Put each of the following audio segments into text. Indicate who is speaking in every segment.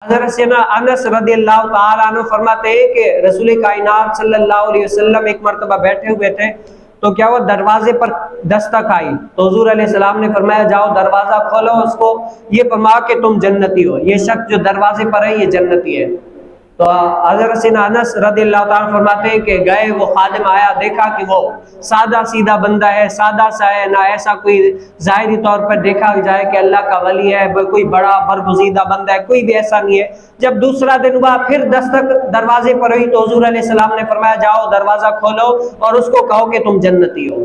Speaker 1: حضرت سیدنا انس رضی اللہ تعالیٰ عنہ فرماتے ہیں کہ رسول کائنات صلی اللہ علیہ وسلم ایک مرتبہ بیٹھے ہوئے تھے تو کیا وہ دروازے پر دستک آئی تو حضور علیہ السلام نے فرمایا جاؤ دروازہ کھولو اس کو یہ فرما کہ تم جنتی ہو، یہ شخص جو دروازے پر ہے یہ جنتی ہے۔ تو حضرت سیدنا انس رضی اللہ تعالیٰ فرماتے ہیں کہ گئے، وہ خادم آیا، دیکھا کہ وہ سادہ سیدھا بندہ ہے، سادہ سا ہے، نہ ایسا کوئی ظاہری طور پر دیکھا جائے کہ اللہ کا ولی ہے، کوئی بڑا برگزیدہ بندہ ہے، کوئی بھی ایسا نہیں ہے۔ جب دوسرا دن ہوا پھر دستک دروازے پر ہوئی تو حضور علیہ السلام نے فرمایا جاؤ دروازہ کھولو اور اس کو کہو کہ تم جنتی ہو۔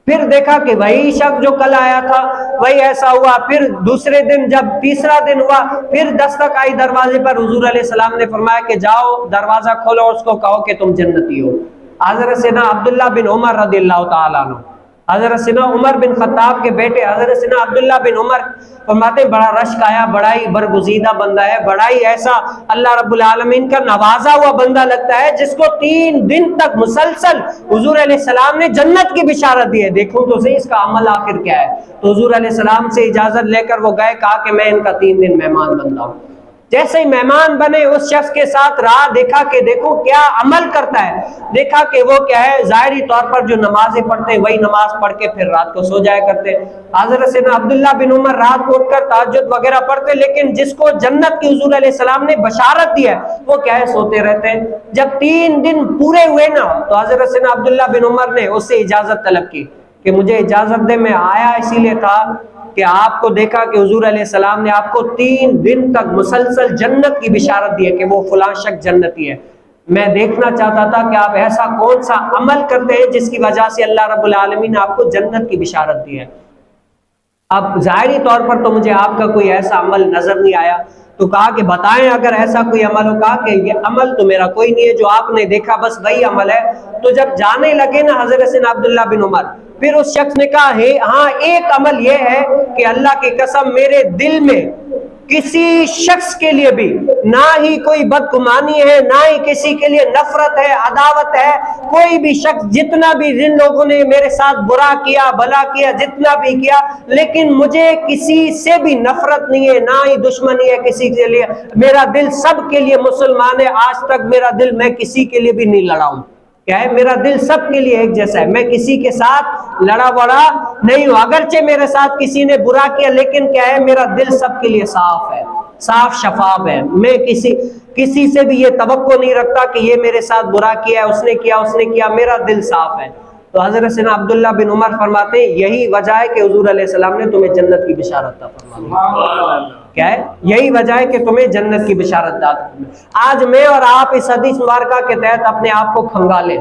Speaker 1: پھر دیکھا کہ وہی شخص جو کل آیا تھا وہی ایسا ہوا۔ پھر دوسرے دن جب تیسرا دن ہوا پھر دستک آئی دروازے پر، حضور علیہ السلام نے فرمایا کہ جاؤ دروازہ کھولو اور اس کو کہو کہ تم جنتی ہو۔ حضرت سیدنا عبداللہ بن عمر رضی اللہ تعالیٰ عنہ، حضرت سیدنا عمر بن خطاب کے بیٹے حضرت سیدنا عبداللہ بن عمر فرماتے ہیں بڑا رشک آیا، بڑا ہی برگزیدہ بندہ ہے، بڑا ہی ایسا اللہ رب العالمین کا نوازا ہوا بندہ لگتا ہے جس کو 3 دن تک مسلسل حضور علیہ السلام نے جنت کی بشارت دی ہے۔ دیکھوں تو صحیح اس کا عمل آخر کیا ہے۔ تو حضور علیہ السلام سے اجازت لے کر وہ گئے، کہا کہ میں ان کا 3 دن مہمان بن رہا ہوں۔ جیسے ہی مہمان بنے اس شخص کے ساتھ رہا، دیکھا کہ دیکھو کیا عمل کرتا ہے، دیکھا کہ وہ کیا ہے ظاہری طور پر جو نمازیں پڑھتے ہیں وہی نماز پڑھ کے پھر رات کو سو جایا کرتے۔ حضرت سیدنا عبداللہ بن عمر رات کو اٹھ کر تہجد وغیرہ پڑھتے، لیکن جس کو جنت کی حضور علیہ السلام نے بشارت دی ہے وہ کیا ہے سوتے رہتے ہیں۔ جب 3 دن پورے ہوئے نا تو حضرت سیدنا عبداللہ بن عمر نے اس سے اجازت طلب کی کہ مجھے اجازت دے، میں آیا اسی لیے تھا کہ آپ کو دیکھا کہ حضور علیہ السلام نے آپ کو 3 دن تک مسلسل جنت کی بشارت دی ہے کہ وہ فلاں شخص جنتی ہے۔ میں دیکھنا چاہتا تھا کہ آپ ایسا کون سا عمل کرتے ہیں جس کی وجہ سے اللہ رب العالمین نے آپ کو جنت کی بشارت دی ہے۔ اب ظاہری طور پر تو مجھے آپ کا کوئی ایسا عمل نظر نہیں آیا، تو کہا کہ بتائیں اگر ایسا کوئی عمل ہو۔ کہا کہ یہ عمل تو میرا کوئی نہیں ہے، جو آپ نے دیکھا بس وہی عمل ہے۔ تو جب جانے لگے نا حضرت سیدنا عبداللہ بن عمر، پھر اس شخص نے کہا ہے ہاں ایک عمل یہ ہے کہ اللہ کی قسم میرے دل میں کسی شخص کے لیے بھی نہ ہی کوئی بدگمانی ہے، نہ ہی کسی کے لیے نفرت ہے، عداوت ہے۔ کوئی بھی شخص جتنا بھی جن لوگوں نے میرے ساتھ برا کیا بھلا کیا جتنا بھی کیا، لیکن مجھے کسی سے بھی نفرت نہیں ہے، نہ ہی دشمنی ہے کسی کے لیے۔ میرا دل سب کے لیے مسلمان ہے، آج تک میرا دل میں کسی کے لیے بھی نہیں لڑا ہوں۔ کیا ہے میرا دل سب کے لیے ایک جیسا ہے، میں کسی کے ساتھ لڑا بڑا نہیں ہوں، اگرچہ میرے ساتھ کسی نے برا کیا لیکن کیا ہے میرا دل سب کے لیے صاف ہے، صاف شفاف ہے۔ میں کسی سے بھی یہ توقع نہیں رکھتا کہ یہ میرے ساتھ برا کیا ہے، اس نے کیا، میرا دل صاف ہے۔ تو حضرت سیدنا عبداللہ بن عمر فرماتے ہیں یہی وجہ ہے کہ حضور علیہ السلام نے تمہیں جنت کی بشارت عطا فرمائی۔ کیا ہے یہی وجہ ہے کہ تمہیں جنت کی بشارت عطا فرمائی۔ آج میں اور آپ اس حدیث مبارکہ کے تحت اپنے آپ کو کھنگالیں،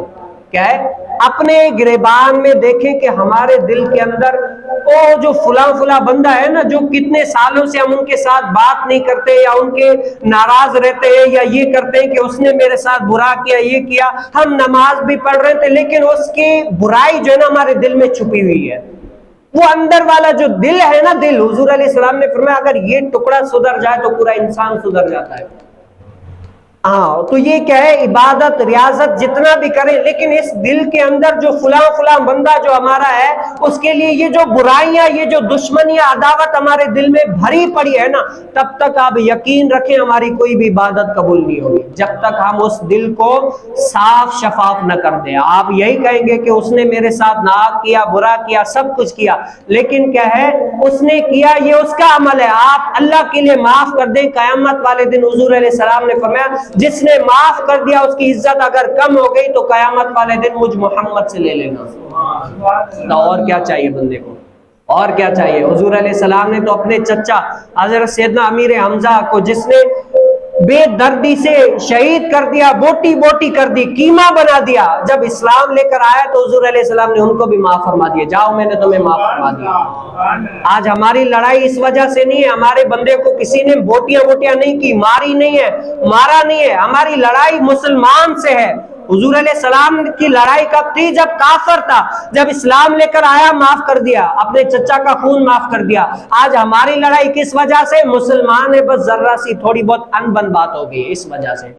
Speaker 1: کیا ہے اپنے گریبان میں دیکھیں کہ ہمارے دل کے اندر وہ جو فلاں بندہ ہے نا، جو کتنے سالوں سے ہم ان کے ساتھ بات نہیں کرتے یا ان کے ناراض رہتے ہیں یا یہ کرتے ہیں کہ اس نے میرے ساتھ برا کیا، یہ کیا، ہم نماز بھی پڑھ رہے تھے لیکن اس کی برائی جو ہے نا ہمارے دل میں چھپی ہوئی ہے۔ وہ اندر والا جو دل ہے نا، دل، حضور علیہ السلام نے فرمایا اگر یہ ٹکڑا سدھر جائے تو پورا انسان سدھر جاتا ہے۔ ہاں تو یہ کیا ہے عبادت ریاضت جتنا بھی کریں لیکن اس دل کے اندر جو فلاں بندہ جو ہمارا ہے اس کے لیے یہ جو برائیاں، یہ جو دشمنیاں، عداوت ہمارے دل میں بھری پڑی ہے نا، تب تک آپ یقین رکھیں ہماری کوئی بھی عبادت قبول نہیں ہوگی جب تک ہم اس دل کو صاف شفاف نہ کر دیں۔ آپ یہی کہیں گے کہ اس نے میرے ساتھ ناحق کیا، برا کیا، سب کچھ کیا، لیکن کیا ہے اس نے کیا یہ اس کا عمل ہے، آپ اللہ کے لیے معاف کر دیں۔ قیامت والے دن حضور علیہ السلام نے فرمایا جس نے معاف کر دیا اس کی عزت اگر کم ہو گئی تو قیامت والے دن مجھ محمد سے لے لینا۔ اور کیا چاہیے بندے کو، اور کیا چاہیے؟ حضور علیہ السلام نے تو اپنے چچا حضرت سیدنا امیر حمزہ کو جس نے بے دردی سے شہید کر دیا، بوٹی بوٹی کر دی، قیمہ بنا دیا، جب اسلام لے کر آیا تو حضور علیہ السلام نے ان کو بھی معاف فرما دیا، جاؤ میں نے تمہیں معاف فرما دیا۔ آج ہماری لڑائی اس وجہ سے نہیں ہے، ہمارے بندے کو کسی نے بوٹیاں نہیں کی، ماری نہیں ہے، مارا نہیں ہے، ہماری لڑائی مسلمان سے ہے۔ حضور علیہ السلام کی لڑائی کب تھی؟ جب کافر تھا، جب اسلام لے کر آیا معاف کر دیا، اپنے چچا کا خون معاف کر دیا۔ آج ہماری لڑائی کس وجہ سے؟ مسلمان ہے، بس ذرہ سی تھوڑی بہت ان بن بات ہو گئی اس وجہ سے۔